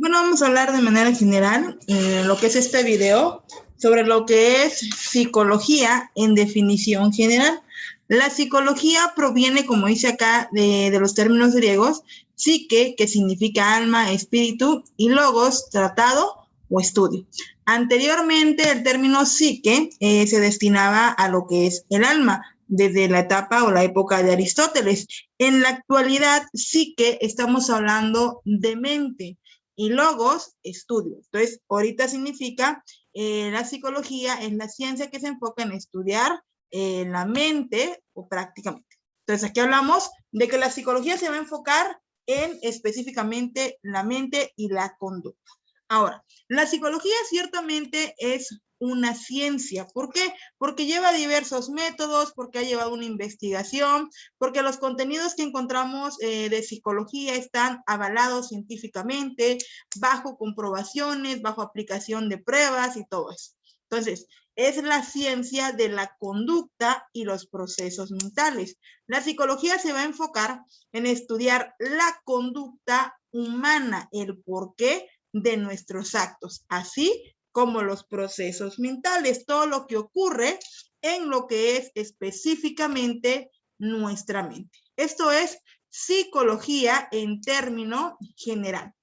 Bueno, vamos a hablar de manera general lo que es este video sobre lo que es psicología en definición general. La psicología proviene, como dice acá, de los términos griegos, psique, que significa alma, espíritu, y logos, tratado o estudio. Anteriormente, el término psique se destinaba a lo que es el alma, desde la etapa o la época de Aristóteles. En la actualidad, psique estamos hablando de mente. Y logos, estudio. Entonces, ahorita significa la psicología es la ciencia que se enfoca en estudiar la mente o prácticamente. Entonces, aquí hablamos de que la psicología se va a enfocar en específicamente la mente y la conducta. Ahora, la psicología ciertamente es una ciencia. ¿Por qué? Porque lleva diversos métodos, porque ha llevado una investigación, porque los contenidos que encontramos de psicología están avalados científicamente, bajo comprobaciones, bajo aplicación de pruebas y todo eso. Entonces, es la ciencia de la conducta y los procesos mentales. La psicología se va a enfocar en estudiar la conducta humana, el porqué de nuestros actos, así como los procesos mentales, todo lo que ocurre en lo que es específicamente nuestra mente. Esto es psicología en término general.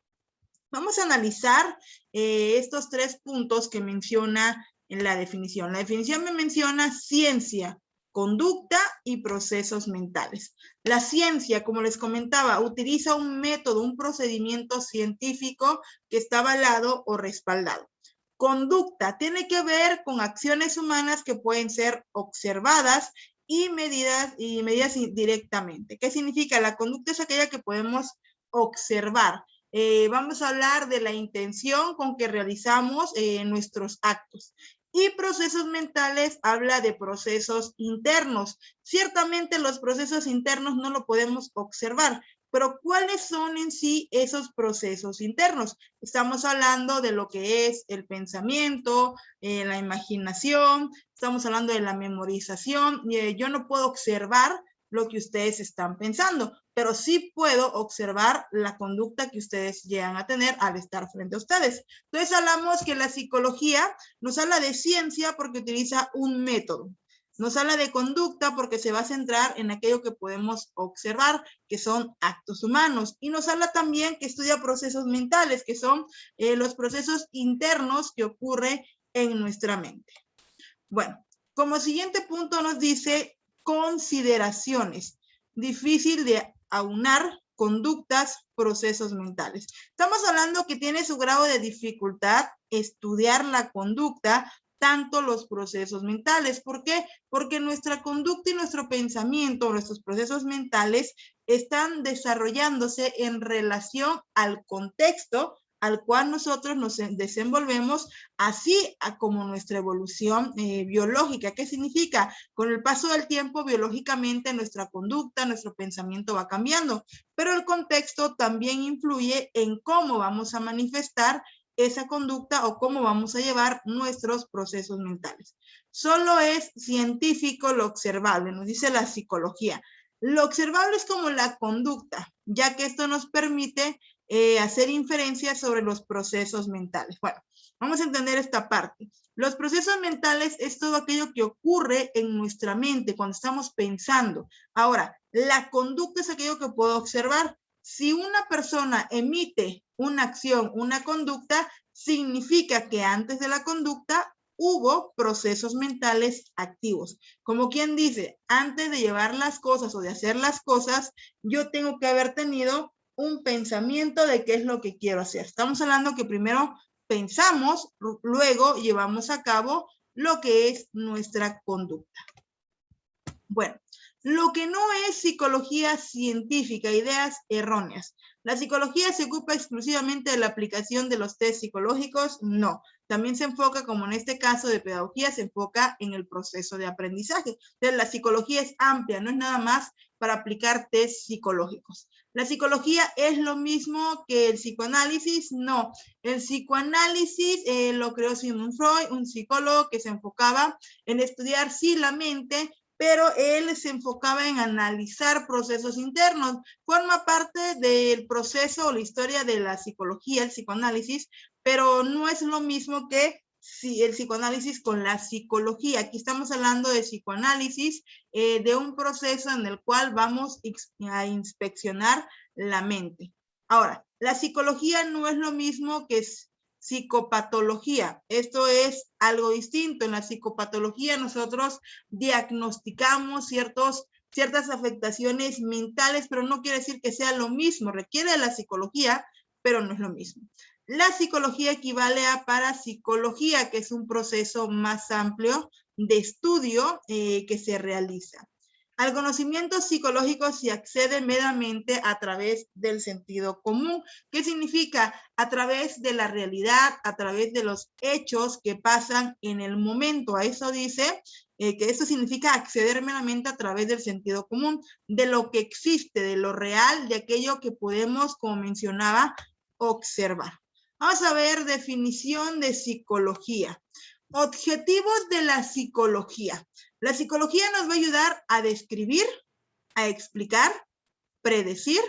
Vamos a analizar estos 3 puntos que menciona en la definición. La definición me menciona ciencia, conducta y procesos mentales. La ciencia, como les comentaba, utiliza un método, un procedimiento científico que está avalado o respaldado. Conducta tiene que ver con acciones humanas que pueden ser observadas y medidas directamente. ¿Qué significa? La conducta es aquella que podemos observar. Vamos a hablar de la intención con que realizamos nuestros actos. Y procesos mentales habla de procesos internos. Ciertamente los procesos internos no lo podemos observar, pero ¿cuáles son en sí esos procesos internos? Estamos hablando de lo que es el pensamiento, la imaginación, estamos hablando de la memorización. Yo no puedo observar lo que ustedes están pensando, pero sí puedo observar la conducta que ustedes llegan a tener al estar frente a ustedes. Entonces hablamos que la psicología nos habla de ciencia porque utiliza un método. Nos habla de conducta porque se va a centrar en aquello que podemos observar, que son actos humanos. Y nos habla también que estudia procesos mentales, que son los procesos internos que ocurren en nuestra mente. Bueno, como siguiente punto nos dice consideraciones. Difícil de aunar conductas, procesos mentales. Estamos hablando que tiene su grado de dificultad estudiar la conducta, tanto los procesos mentales. ¿Por qué? Porque nuestra conducta y nuestro pensamiento, nuestros procesos mentales, están desarrollándose en relación al contexto al cual nosotros nos desenvolvemos, así como nuestra evolución biológica. ¿Qué significa? Con el paso del tiempo, biológicamente, nuestra conducta, nuestro pensamiento va cambiando, pero el contexto también influye en cómo vamos a manifestar esa conducta o cómo vamos a llevar nuestros procesos mentales. Solo es científico lo observable, nos dice la psicología. Lo observable es como la conducta, ya que esto nos permite hacer inferencias sobre los procesos mentales. Bueno, vamos a entender esta parte. Los procesos mentales es todo aquello que ocurre en nuestra mente cuando estamos pensando. Ahora, la conducta es aquello que puedo observar. Si una persona emite una acción, una conducta, significa que antes de la conducta hubo procesos mentales activos. Como quien dice, antes de llevar las cosas o de hacer las cosas, yo tengo que haber tenido un pensamiento de qué es lo que quiero hacer. Estamos hablando que primero pensamos, luego llevamos a cabo lo que es nuestra conducta. Bueno, lo que no es psicología científica, ideas erróneas. ¿La psicología se ocupa exclusivamente de la aplicación de los test psicológicos? No. También se enfoca, como en este caso de pedagogía, se enfoca en el proceso de aprendizaje. Entonces, la psicología es amplia, no es nada más para aplicar test psicológicos. ¿La psicología es lo mismo que el psicoanálisis? No. El psicoanálisis lo creó Sigmund Freud, un psicólogo que se enfocaba en estudiar si la mente pero él se enfocaba en analizar procesos internos. Forma parte del proceso o la historia de la psicología, el psicoanálisis, pero no es lo mismo que el psicoanálisis con la psicología. Aquí estamos hablando de psicoanálisis, de un proceso en el cual vamos a inspeccionar la mente. Ahora, la psicología no es lo mismo que psicopatología. Esto es algo distinto. En la psicopatología nosotros diagnosticamos ciertas afectaciones mentales, pero no quiere decir que sea lo mismo. Requiere de la psicología, pero no es lo mismo. La psicología equivale a parapsicología, que es un proceso más amplio de estudio que se realiza. Al conocimiento psicológico se accede meramente a través del sentido común. ¿Qué significa? A través de la realidad, a través de los hechos que pasan en el momento. A eso dice que eso significa acceder meramente a través del sentido común, de lo que existe, de lo real, de aquello que podemos, como mencionaba, observar. Vamos a ver definición de psicología. Objetivos de la psicología. La psicología nos va a ayudar a describir, a explicar, predecir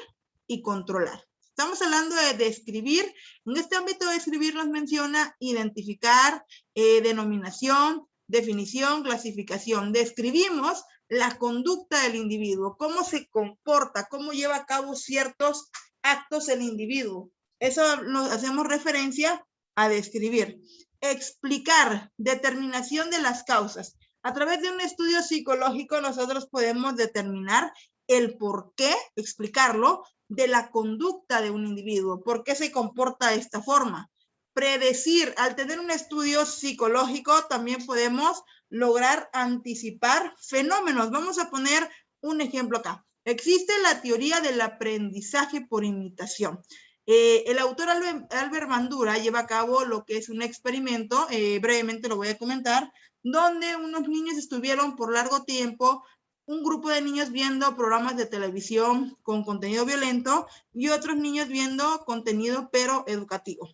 y controlar. Estamos hablando de describir. En este ámbito de describir nos menciona identificar, denominación, definición, clasificación. Describimos la conducta del individuo, cómo se comporta, cómo lleva a cabo ciertos actos el individuo. Eso nos hacemos referencia a describir. Explicar, determinación de las causas. A través de un estudio psicológico nosotros podemos determinar el por qué, explicarlo, de la conducta de un individuo, por qué se comporta de esta forma. Predecir, al tener un estudio psicológico también podemos lograr anticipar fenómenos. Vamos a poner un ejemplo acá. Existe la teoría del aprendizaje por imitación. El autor Albert Bandura lleva a cabo lo que es un experimento, brevemente lo voy a comentar, donde unos niños estuvieron por largo tiempo, un grupo de niños viendo programas de televisión con contenido violento y otros niños viendo contenido pero educativo.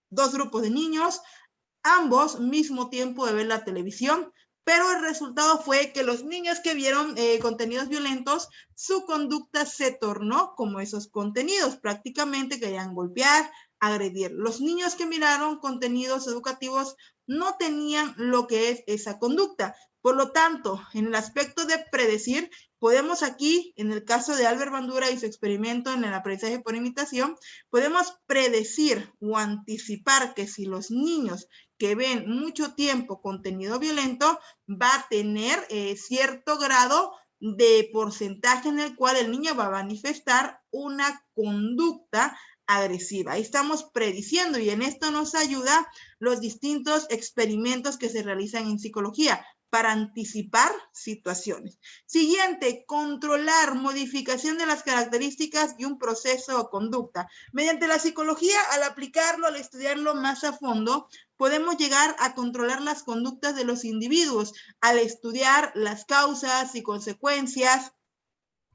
Dos grupos de niños, ambos mismo tiempo de ver la televisión, pero el resultado fue que los niños que vieron contenidos violentos, su conducta se tornó como esos contenidos, prácticamente querían golpear, agredir. Los niños que miraron contenidos educativos no tenían lo que es esa conducta. Por lo tanto, en el aspecto de predecir, podemos aquí, en el caso de Albert Bandura y su experimento en el aprendizaje por imitación, podemos predecir o anticipar que si los niños que ven mucho tiempo contenido violento va a tener cierto grado de porcentaje en el cual el niño va a manifestar una conducta agresiva. Ahí estamos prediciendo y en esto nos ayuda los distintos experimentos que se realizan en psicología para anticipar situaciones. Siguiente, controlar, modificación de las características de un proceso o conducta. Mediante la psicología, al aplicarlo, al estudiarlo más a fondo, podemos llegar a controlar las conductas de los individuos al estudiar las causas y consecuencias,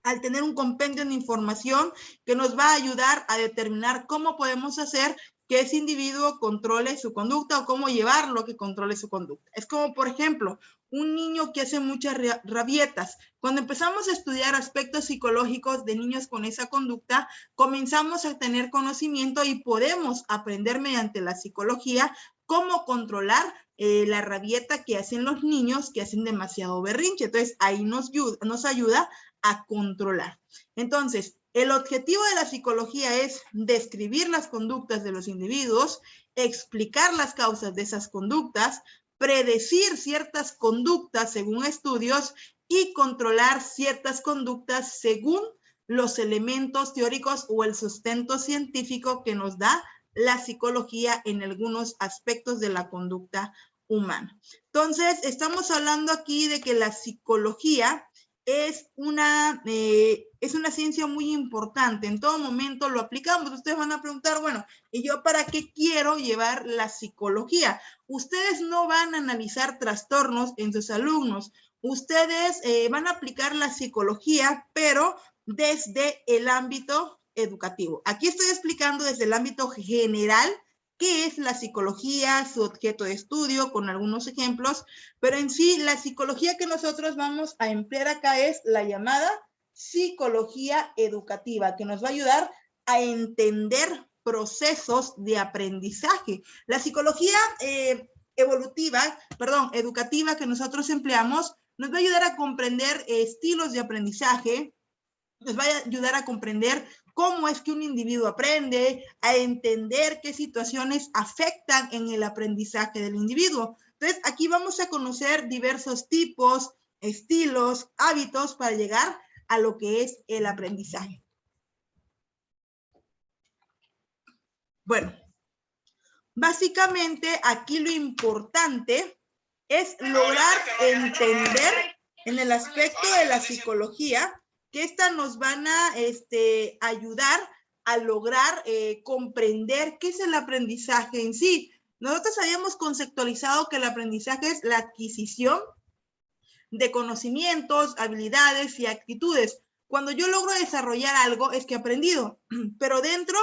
al tener un compendio de información que nos va a ayudar a determinar cómo podemos hacer que ese individuo controle su conducta o cómo llevarlo que controle su conducta. Es como, por ejemplo, un niño que hace muchas rabietas. Cuando empezamos a estudiar aspectos psicológicos de niños con esa conducta, comenzamos a tener conocimiento y podemos aprender mediante la psicología cómo controlar la rabieta que hacen los niños que hacen demasiado berrinche. Entonces, ahí nos ayuda a controlar. Entonces, el objetivo de la psicología es describir las conductas de los individuos, explicar las causas de esas conductas, predecir ciertas conductas según estudios y controlar ciertas conductas según los elementos teóricos o el sustento científico que nos da la psicología en algunos aspectos de la conducta humana. Entonces, estamos hablando aquí de que la psicología es una ciencia muy importante. En todo momento lo aplicamos. Ustedes van a preguntar, bueno, ¿y yo para qué quiero llevar la psicología? Ustedes no van a analizar trastornos en sus alumnos. Ustedes van a aplicar la psicología, pero desde el ámbito educativo. Aquí estoy explicando desde el ámbito general qué es la psicología, su objeto de estudio, con algunos ejemplos, pero en sí la psicología que nosotros vamos a emplear acá es la llamada psicología educativa, que nos va a ayudar a entender procesos de aprendizaje. La psicología educativa que nosotros empleamos nos va a ayudar a comprender estilos de aprendizaje, nos va a ayudar a comprender cómo es que un individuo aprende, a entender qué situaciones afectan en el aprendizaje del individuo. Entonces, aquí vamos a conocer diversos tipos, estilos, hábitos para llegar a lo que es el aprendizaje. Bueno, básicamente aquí lo importante es lograr entender en el aspecto de la psicología que estas nos van a ayudar a lograr comprender qué es el aprendizaje en sí. Nosotros habíamos conceptualizado que el aprendizaje es la adquisición de conocimientos, habilidades y actitudes. Cuando yo logro desarrollar algo es que he aprendido, pero dentro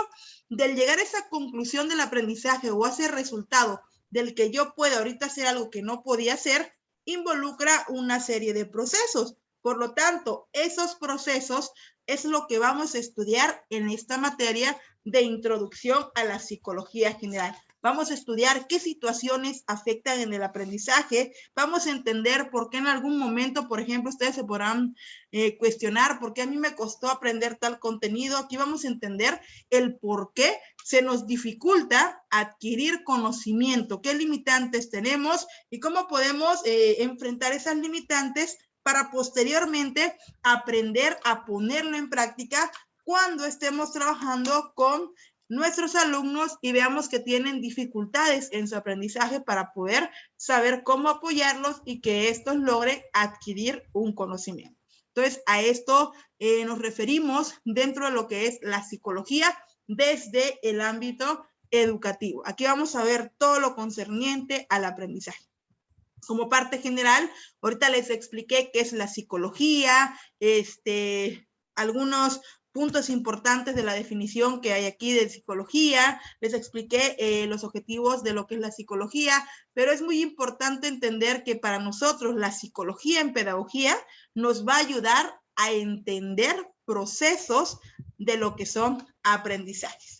del llegar a esa conclusión del aprendizaje o a ese resultado del que yo puedo ahorita hacer algo que no podía hacer, involucra una serie de procesos. Por lo tanto, esos procesos es lo que vamos a estudiar en esta materia de introducción a la psicología general. Vamos a estudiar qué situaciones afectan en el aprendizaje, vamos a entender por qué en algún momento, por ejemplo, ustedes se podrán cuestionar por qué a mí me costó aprender tal contenido. Aquí vamos a entender el por qué se nos dificulta adquirir conocimiento, qué limitantes tenemos y cómo podemos enfrentar esas limitantes para posteriormente aprender a ponerlo en práctica cuando estemos trabajando con nuestros alumnos y veamos que tienen dificultades en su aprendizaje para poder saber cómo apoyarlos y que estos logren adquirir un conocimiento. Entonces, a esto nos referimos dentro de lo que es la psicología desde el ámbito educativo. Aquí vamos a ver todo lo concerniente al aprendizaje. Como parte general, ahorita les expliqué qué es la psicología, algunos puntos importantes de la definición que hay aquí de psicología, les expliqué los objetivos de lo que es la psicología, pero es muy importante entender que para nosotros la psicología en pedagogía nos va a ayudar a entender procesos de lo que son aprendizajes.